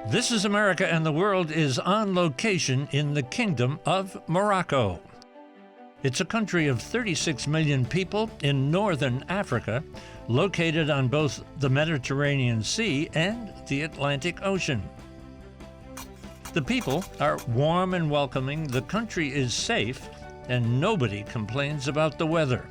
This is America and the World is on location in the Kingdom of Morocco. It's a country of 36 million people in northern Africa, located on both the Mediterranean Sea and the Atlantic Ocean. The people are warm and welcoming, the country is safe, and nobody complains about the weather.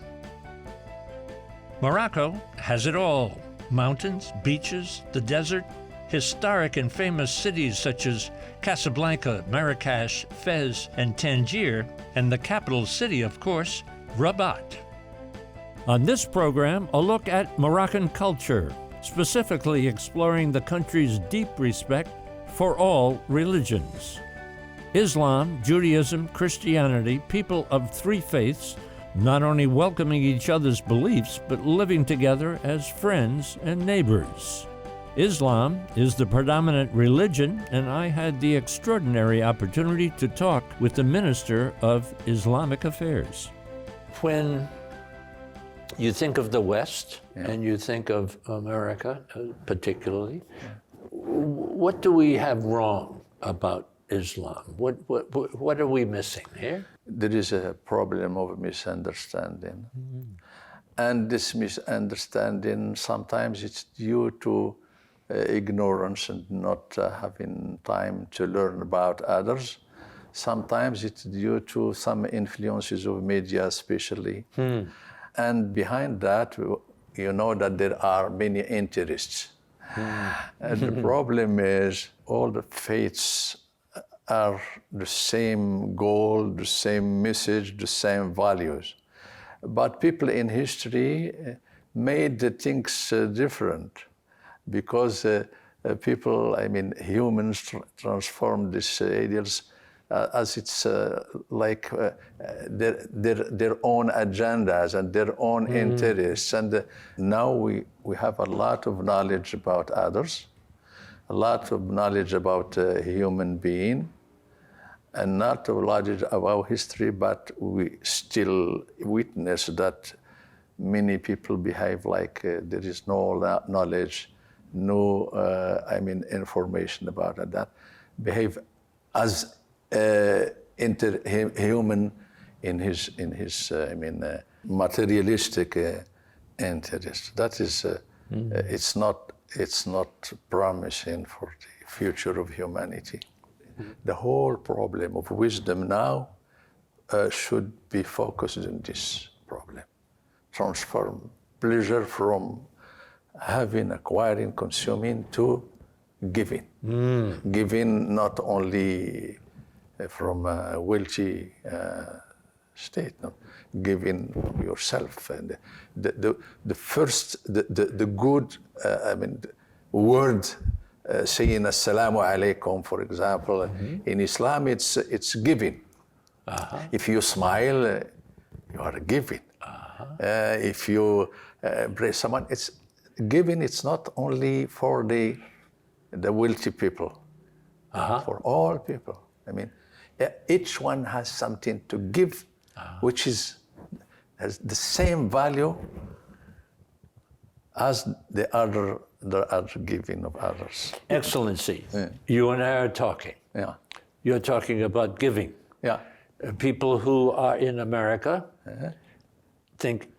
Morocco has it all: mountains, beaches, the desert, historic and famous cities such as Casablanca, Marrakesh, Fez, and Tangier, and the capital city, of course, Rabat. On this program, a look at Moroccan culture, specifically exploring the country's deep respect for all religions. Islam, Judaism, Christianity, people of three faiths, not only welcoming each other's beliefs, but living together as friends and neighbors. Islam is the predominant religion, and I had the extraordinary opportunity to talk with the Minister of Islamic Affairs. When you think of the West, and you think of America particularly, what do we have wrong about Islam? What are we missing here? There is a problem of misunderstanding. And this misunderstanding, sometimes it's due to ignorance and not having time to learn about others. Sometimes it's due to some influences of media especially. And behind that, you know that there are many interests. And the problem is all the faiths are the same goal, the same message, the same values. But people in history made the things different because humans transform these ideals as it's like their own agendas and their own interests. And now we have a lot of knowledge about others, a lot of knowledge about human being, and not of knowledge about history, but we still witness that many people behave like there is no knowledge, no information about it, that behave as human in his materialistic interest. That is, it's not promising for the future of humanity. The whole problem of wisdom now should be focused on this problem. Transform pleasure from having, acquiring, consuming to giving. Giving not only from a wealthy state, no? Giving yourself. And the first, the good, word, saying assalamu alaikum, for example, in Islam it's giving. If you smile, you are giving. If you embrace someone, it's giving. It's not only for the wealthy people, for all people. Each one has something to give, which has the same value as the other giving of others. Excellency, you and I are talking. You're talking about giving. People who are in America think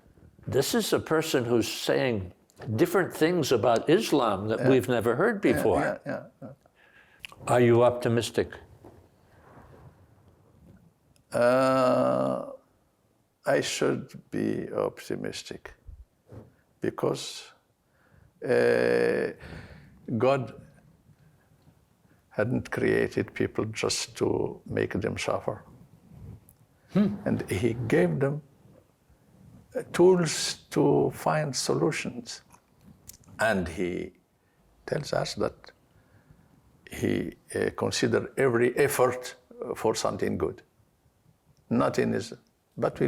this is a person who's saying different things about Islam that we've never heard before. Are you optimistic? I should be optimistic because God hadn't created people just to make them suffer. And He gave them tools to find solutions. And He tells us that He considers every effort for something good. Nothing is, but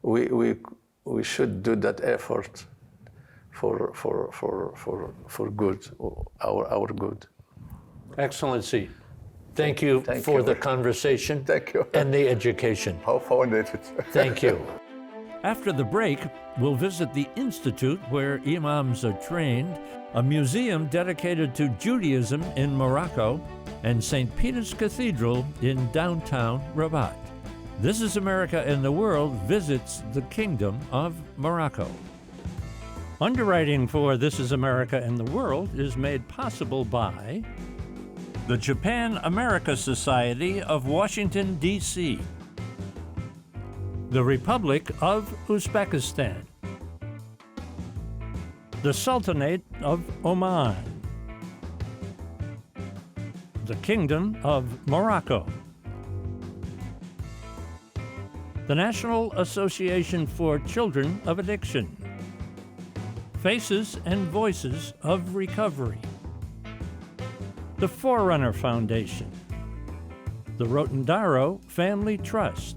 we should do that effort for good, our good. Excellency, thank you for the conversation Thank you. and the education. How found it? Thank you. After the break, we'll visit the institute where imams are trained, a museum dedicated to Judaism in Morocco, and St. Peter's Cathedral in downtown Rabat. This is America and the World visits the Kingdom of Morocco. Underwriting for This is America and the World is made possible by the Japan-America Society of Washington, D.C., the Republic of Uzbekistan, the Sultanate of Oman, the Kingdom of Morocco, the National Association for Children of Addiction, Faces and Voices of Recovery, the Forerunner Foundation, the Rotendaro Family Trust,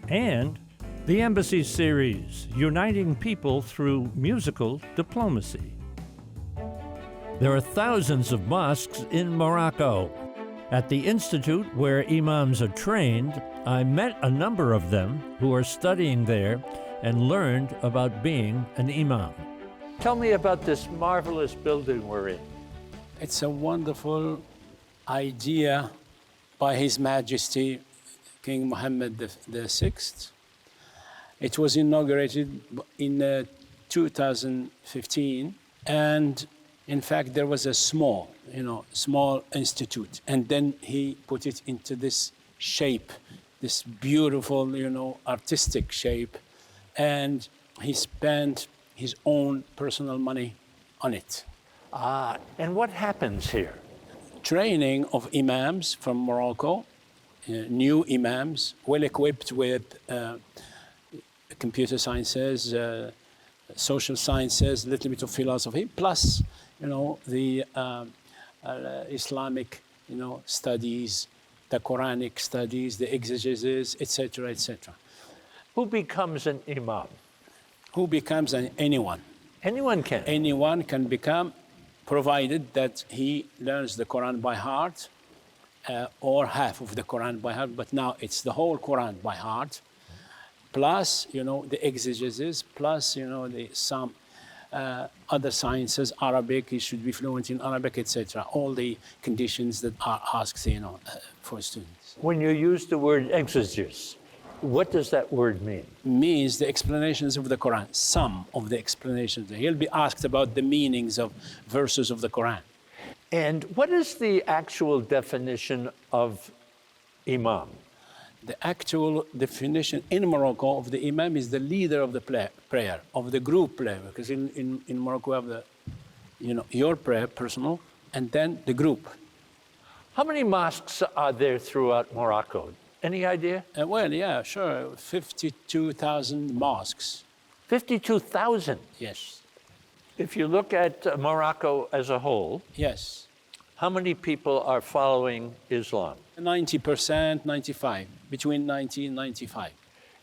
and the Embassy Series, Uniting People Through Musical Diplomacy. There are thousands of mosques in Morocco. At the institute where imams are trained, I met a number of them who are studying there and learned about being an imam. Tell me about this marvelous building we're in. It's a wonderful idea by His Majesty King Mohammed VI. It was inaugurated in 2015, and in fact there was a small institute, and then he put it into this shape, this beautiful, artistic shape, and he spent his own personal money on it. And what happens here? Training of imams from Morocco, new imams, well equipped with computer sciences, social sciences, a little bit of philosophy, plus, the Islamic, studies, the Quranic studies, the exegesis, etc., etc. Who becomes an imam? Who becomes anyone? Anyone can. Anyone can become, provided that he learns the Quran by heart, or half of the Quran by heart, but now it's the whole Quran by heart, plus, the exegesis, plus, some other sciences, Arabic, he should be fluent in Arabic, etc. All the conditions that are asked, for students. When you use the word exegesis, what does that word mean? Means the explanations of the Quran, some of the explanations. He'll be asked about the meanings of verses of the Quran. And what is the actual definition of imam? The actual definition in Morocco of the imam is the leader of the prayer, of the group prayer, because in Morocco we have the, your prayer, personal, and then the group. How many mosques are there throughout Morocco? Any idea? Well, yeah, sure, 52,000 mosques. 52,000? Yes. If you look at Morocco as a whole, yes. How many people are following Islam? 90%, 95, between 90 and 95.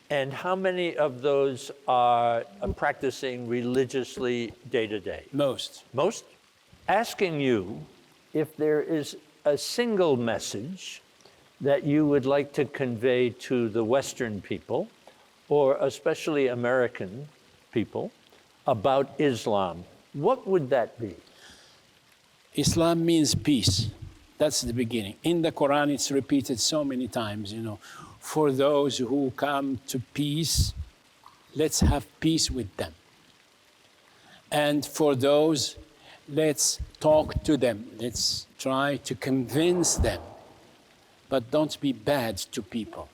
And how many of those are practicing religiously day to day? Most. Most? Asking you if there is a single message that you would like to convey to the Western people, or especially American people, about Islam, what would that be? Islam means peace. That's the beginning. In the Quran, it's repeated so many times, for those who come to peace, let's have peace with them. And for those, let's talk to them. Let's try to convince them. But don't be bad to people.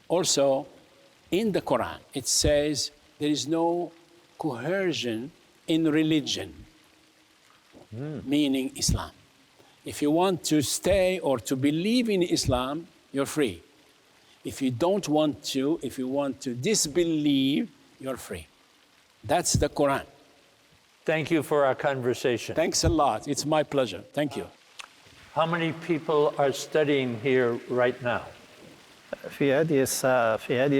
Also, in the Quran, it says there is no coercion in religion, meaning Islam. If you want to stay or to believe in Islam, you're free. If you don't want to, if you want to disbelieve, you're free. That's the Quran. Thank you for our conversation. Thanks a lot. It's my pleasure. Thank you. How many people are studying here right now? في هذه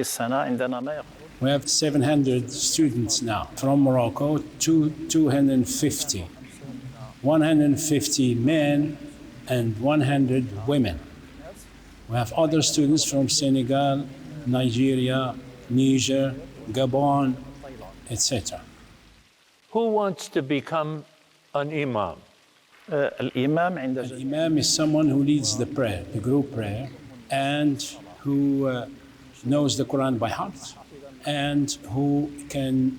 السنة عندنا ما يقول We have 700 students now from Morocco, 250. 150 men and 100 women. We have other students from Senegal, Nigeria, Niger, Gabon, etc. Who wants to become an imam? الإمام عند An imam is someone who leads the prayer, the group prayer, and who knows the Quran by heart, and who can,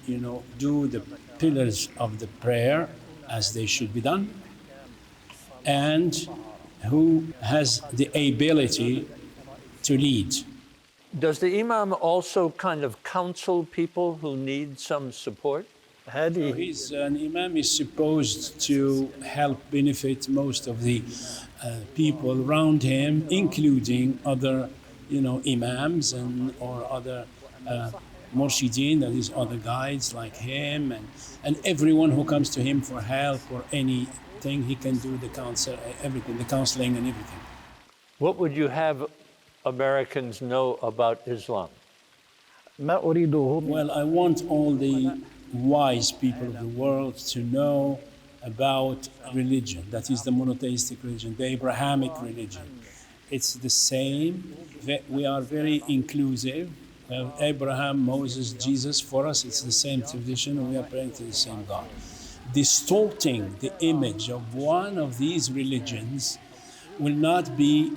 do the pillars of the prayer as they should be done, and who has the ability to lead. Does the imam also kind of counsel people who need some support? هذه An imam is supposed to help benefit most of the people around him, including other, imams or other Morchidines, that is other guides like him, and everyone who comes to him for help or anything, he can do the counsel, everything, the counseling and everything. What would you have Americans know about Islam? ما أريده من Well, I want all the wise people of the world to know about religion, that is the monotheistic religion, the Abrahamic religion. It's the same. We are very inclusive. Abraham, Moses, Jesus, for us, it's the same tradition, and we are praying to the same God. Distorting the image of one of these religions will not be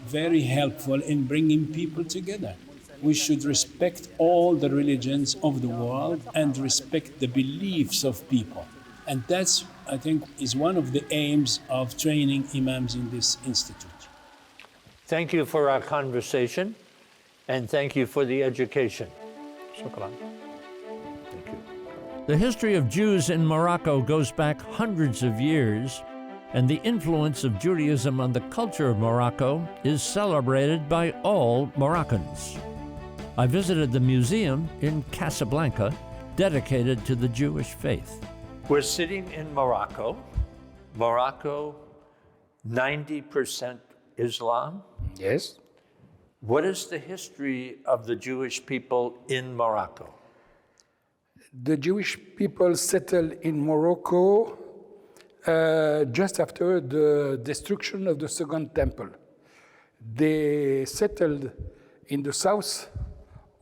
very helpful in bringing people together. We should respect all the religions of the world and respect the beliefs of people. And that's, I think, is one of the aims of training imams in this institute. Thank you for our conversation, and thank you for the education. شكرا. Thank you. The history of Jews in Morocco goes back hundreds of years, and the influence of Judaism on the culture of Morocco is celebrated by all Moroccans. I visited the museum in Casablanca, dedicated to the Jewish faith. We're sitting in Morocco. Morocco, 90% Islam. Yes. What is the history of the Jewish people in Morocco? The Jewish people settled in Morocco just after the destruction of the Second Temple. They settled in the south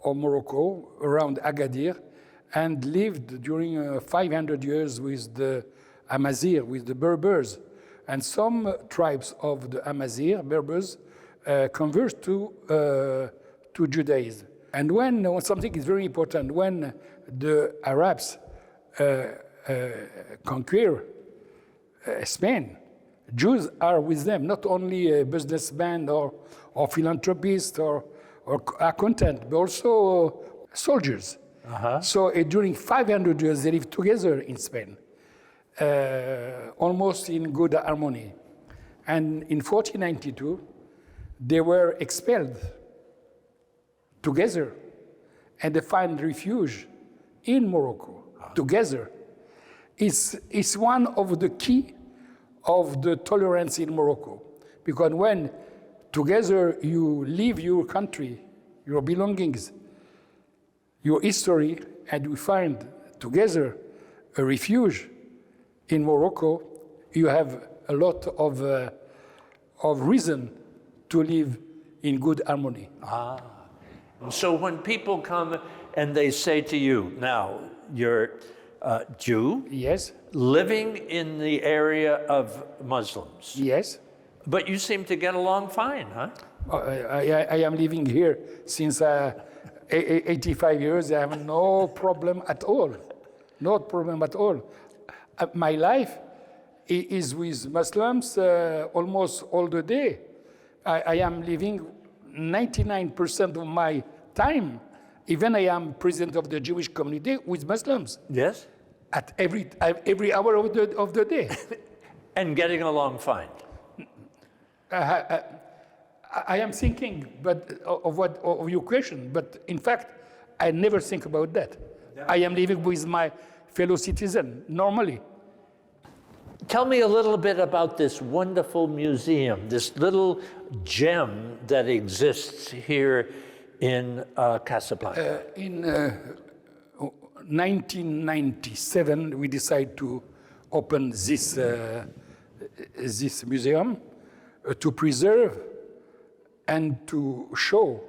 of Morocco, around Agadir, and lived during 500 years with the Amazigh, with the Berbers. And some tribes of the Amazigh, Berbers, converted to Judaism. And when something is very important, when the Arabs conquer Spain, Jews are with them, not only a businessman or philanthropist or accountant, but also soldiers. So during 500 years, they lived together in Spain, almost in good harmony. And in 1492, they were expelled together, and they find refuge in Morocco together. It's one of the key of the tolerance in Morocco, because when together you leave your country, your belongings, your history, and you find together a refuge in Morocco, you have a lot of reason to live in good harmony. So when people come and they say to you, now, you're Jew, Yes, living in the area of Muslims, yes. but you seem to get along fine, huh? I am living here since 85 years. I have no problem at all. No problem at all. My life is with Muslims almost all the day. I am living 99% of my time, even I am president of the Jewish community, with Muslims. Yes. At every hour of the day. And getting along fine. I am thinking of your question, but in fact, I never think about that. I am living with my fellow citizen normally. Tell me a little bit about this wonderful museum, this little gem that exists here in Casablanca. In 1997, we decided to open this museum to preserve and to show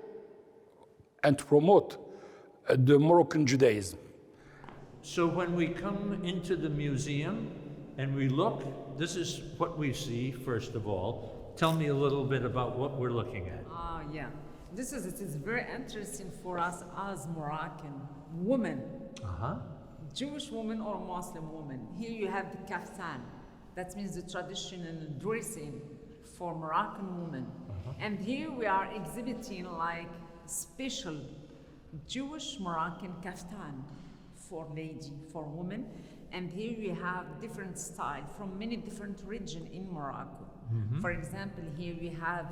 and to promote the Moroccan Judaism. So when we come into the museum and we look, this is what we see, first of all. Tell me a little bit about what we're looking at. Yeah. It is very interesting for us as Moroccan women, Jewish woman or Muslim woman. Here you have the kaftan. That means the traditional dressing for Moroccan women. And here we are exhibiting like special Jewish Moroccan kaftan for lady, for women. And here we have different style from many different regions in Morocco. For example, here we have,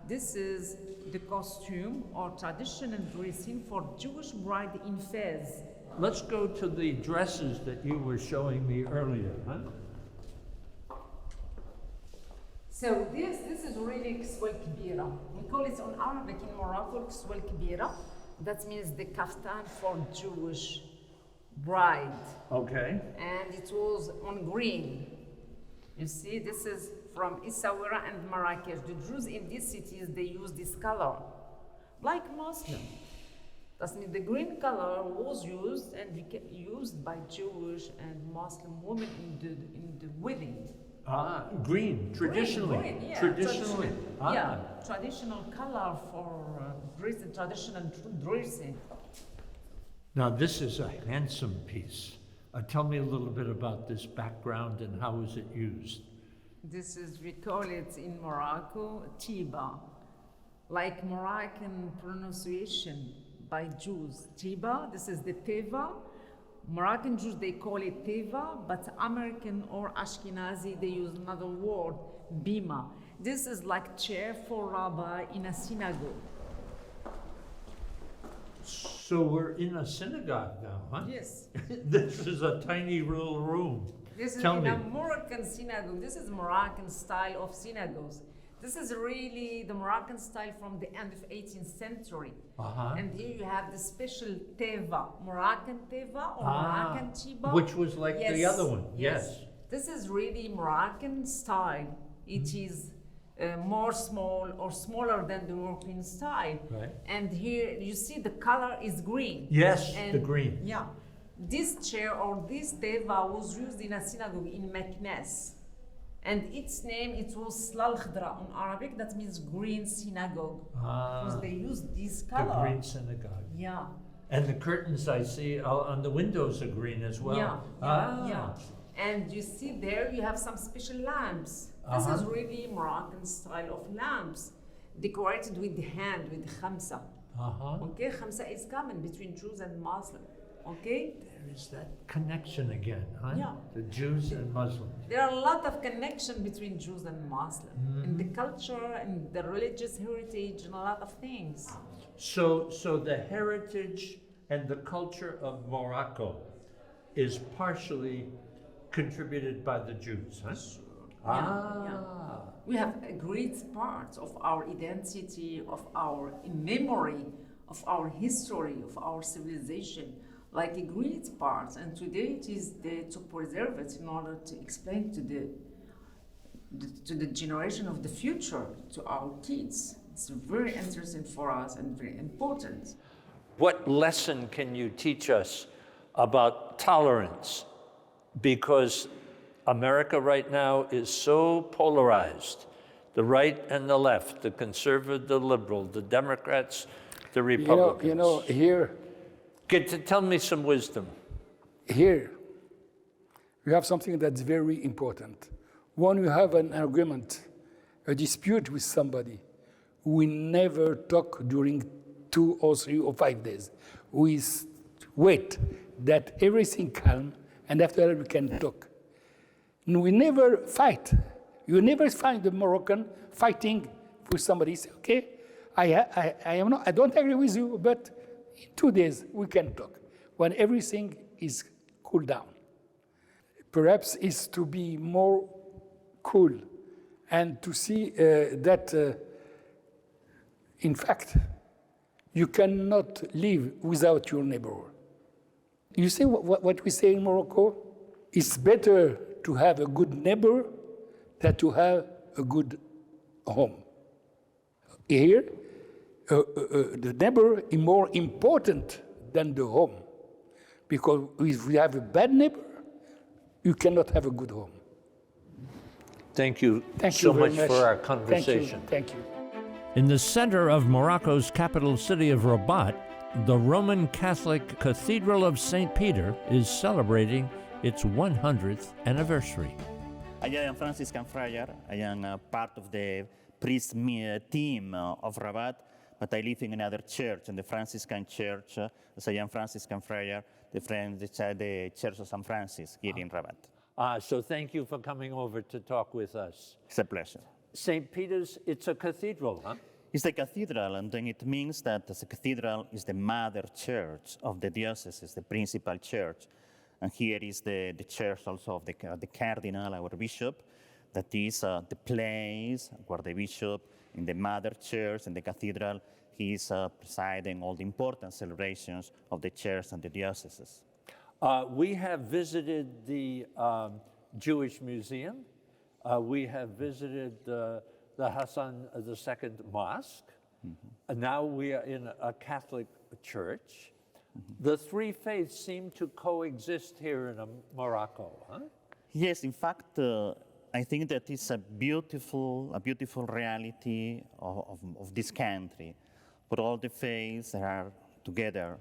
this is the costume or traditional dressing for Jewish bride in Fez. Let's go to the dresses that you were showing me earlier. So this is really Kswel Kbira. We call it on Arabic in Morocco Kswel Kbira. That means the kaftan for Jewish bride. Okay. And it was on green. You see, this is from Essaouira and Marrakesh. The Jews in these cities, they use this color, like Muslim. That means the green color was used and used by Jewish and Muslim women in the wedding. Green, traditionally. Green, yeah, traditionally. Yeah, traditional color for dressing, traditional dressing. Now this is a handsome piece. Tell me a little bit about this background and how is it used? This is, we call it in Morocco, tiba, like Moroccan pronunciation by Jews. Tiba, this is the teva. Moroccan Jews, they call it teva, but American or Ashkenazi, they use another word, bima. This is like chair for rabbi in a synagogue. So we're in a synagogue now, huh? Yes. This is a tiny little room. This is Tell in me. a Moroccan synagogue. This is Moroccan style of synagogues. This is really the Moroccan style from the end of 18th century. And here you have the special teva, Moroccan teva or Moroccan tiba. Which was like the other one, yes. This is really Moroccan style. It is more small or smaller than the European style. Right. And here you see the color is green. Yes, And the green. yeah. This chair or this teva was used in a synagogue in Meknes. And its name, it was Slal Khadra on Arabic, that means green synagogue. Because they used this color. The green synagogue. Yeah. And the curtains I see on the windows are green as well. Yeah. And you see there, you have some special lamps. This is really Moroccan style of lamps, decorated with the hand, with the khamsa. Okay, khamsa is common between Jews and Muslims. Okay? There is that connection again, huh? Yeah. The Jews and Muslims. There are a lot of connection between Jews and Muslims in the culture and the religious heritage and a lot of things. So the heritage and the culture of Morocco is partially contributed by the Jews, huh? Yeah. We have a great part of our identity, of our memory, of our history, of our civilization, like a great part. And today it is there to preserve it in order to explain to the generation of the future, to our kids. It's very interesting for us and very important. What lesson can you teach us about tolerance? Because America right now is so polarized, the right and the left, the conservative, the liberal, the Democrats, the Republicans. Here. Tell me some wisdom. Here, you have something that's very important. When you have an argument, a dispute with somebody, we never talk during 2 or 3 or 5 days. We wait that everything calm, and after that we can talk. And we never fight. You never find the Moroccan fighting with somebody. Say, okay, I don't agree with you, but in 2 days we can talk. When everything is cooled down. Perhaps is to be more cool and to see that, in fact, you cannot live without your neighbor. You see what we say in Morocco? It's better to have a good neighbor than to have a good home. Here, the neighbor is more important than the home. Because if you have a bad neighbor, you cannot have a good home. Thank you Thank so you very much for our conversation. Thank you. In the center of Morocco's capital city of Rabat, the Roman Catholic Cathedral of St. Peter is celebrating its 100th anniversary. I am Franciscan friar. I am part of the priest team of Rabat, but I live in another church, in the Franciscan church. So I am Franciscan friar, the Church of San Francis here in Rabat. So thank you for coming over to talk with us. It's a pleasure. St. Peter's, it's a cathedral, huh? It's the cathedral, and then it means that the cathedral is the mother church of the diocese, the principal church. And here is the church also of the cardinal, our bishop, that is the place where the bishop in the mother church and the cathedral, he is presiding all the important celebrations of the church and the dioceses. We have visited the Jewish Museum. We have visited the Hassan II Mosque. And now we are in a Catholic church. The three faiths seem to coexist here in Morocco, huh? Yes, in fact, I think that it's a beautiful reality of this country, where all the faiths are together.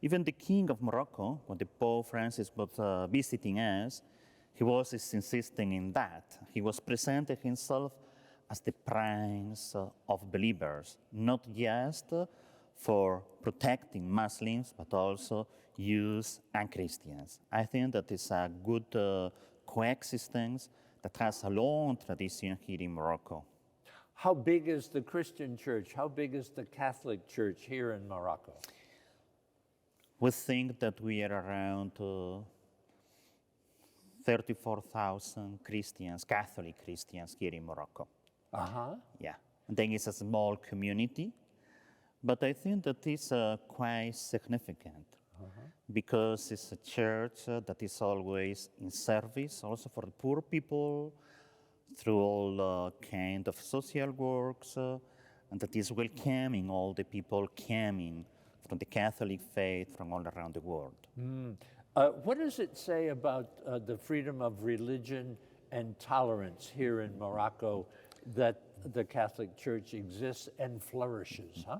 Even the King of Morocco, when the Pope Francis was visiting us, he was insisting in that. He was presenting himself as the prince of believers, not just for protecting Muslims, but also Jews and Christians. I think that is a good coexistence that has a long tradition here in Morocco. How big is the Christian church? How big is the Catholic church here in Morocco? We think that we are around 34,000 Christians, Catholic Christians here in Morocco. Yeah. And then it's a small community, but I think that is quite significant because it's a church that is always in service also for the poor people through all kind of social works, and that is welcoming all the people coming from the Catholic faith from all around the world. What does it say about the freedom of religion and tolerance here in Morocco that the Catholic Church exists and flourishes, huh?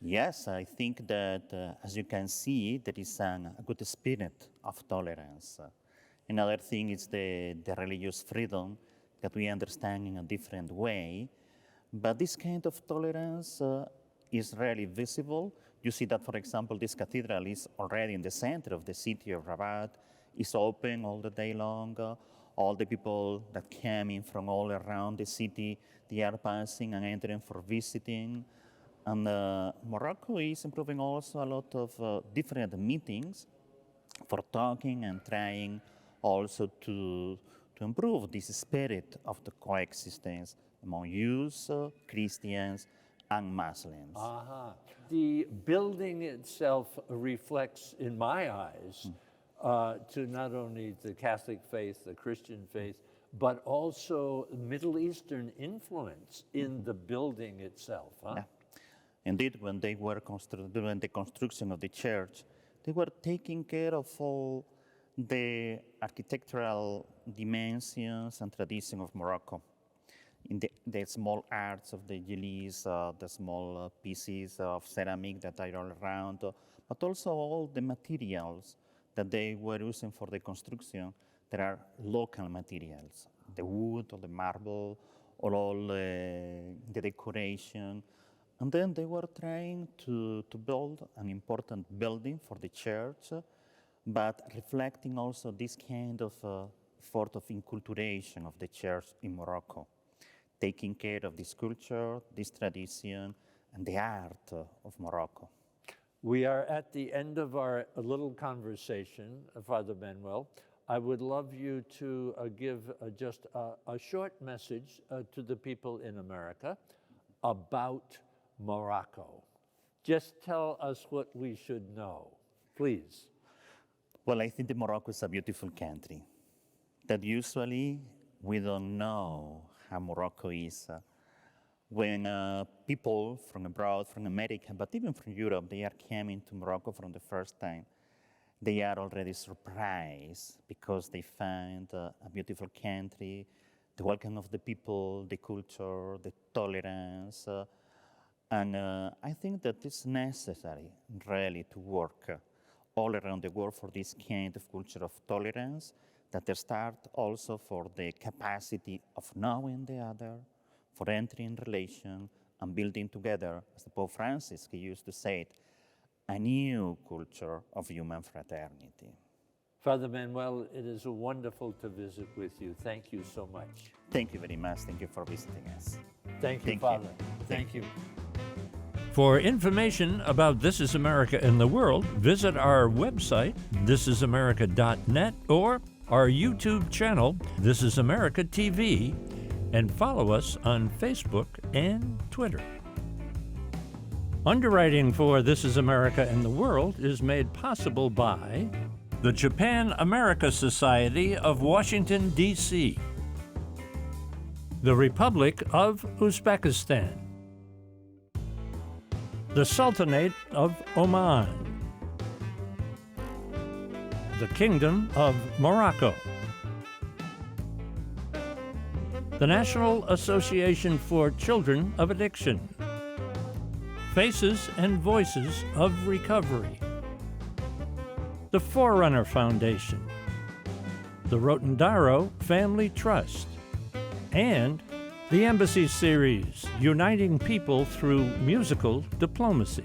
Yes, I think that, as you can see, there is a good spirit of tolerance. Another thing is the religious freedom that we understand in a different way. But this kind of tolerance is really visible. You see that, for example, this cathedral is already in the center of the city of Rabat. It's open all the day long. All the people that came in from all around the city, they are passing and entering for visiting. And Morocco is improving also a lot of different meetings for talking and trying also to improve this spirit of the coexistence among Jews, Christians, and Muslims. The building itself reflects, in my eyes, to not only the Catholic faith, the Christian faith, but also Middle Eastern influence in the building itself. Huh? Yeah. Indeed, when they were doing the construction of the church, they were taking care of all the architectural dimensions and tradition of Morocco. In the small arts of the Jelis, the small pieces of ceramic that are all around, but also all the materials that they were using for the construction. There are local materials, the wood or the marble, or all the decoration. And then they were trying to build an important building for the church, but reflecting also this kind of sort of enculturation of the church in Morocco, taking care of this culture, this tradition, and the art of Morocco. We are at the end of our little conversation, Father Manuel. I would love you to give just a short message to the people in America about Morocco. Just tell us what we should know, please. Well, I think that Morocco is a beautiful country, that usually we don't know how Morocco is. when people from abroad, from America, but even from Europe, they are coming to Morocco for the first time, they are already surprised because they find a beautiful country, the welcome of the people, the culture, the tolerance. And I think that it's necessary, really, to work all around the world for this kind of culture of tolerance, that they start also for the capacity of knowing the other, for entering relation and building together, as the Pope Francis he used to say it, a new culture of human fraternity. Father Manuel, it is wonderful to visit with you. Thank you so much. Thank you very much. Thank you for visiting us. Thank you, Thank you. Father. Thank you. For information about This Is America in the World, visit our website, thisisamerica.net, or our YouTube channel, This Is America TV, and follow us on Facebook and Twitter. Underwriting for This Is America in the World is made possible by the Japan-America Society of Washington, D.C., the Republic of Uzbekistan, the Sultanate of Oman, the Kingdom of Morocco, the National Association for Children of Addiction, Faces and Voices of Recovery, the Forerunner Foundation, the Rotondaro Family Trust, and the Embassy Series, Uniting People Through Musical Diplomacy.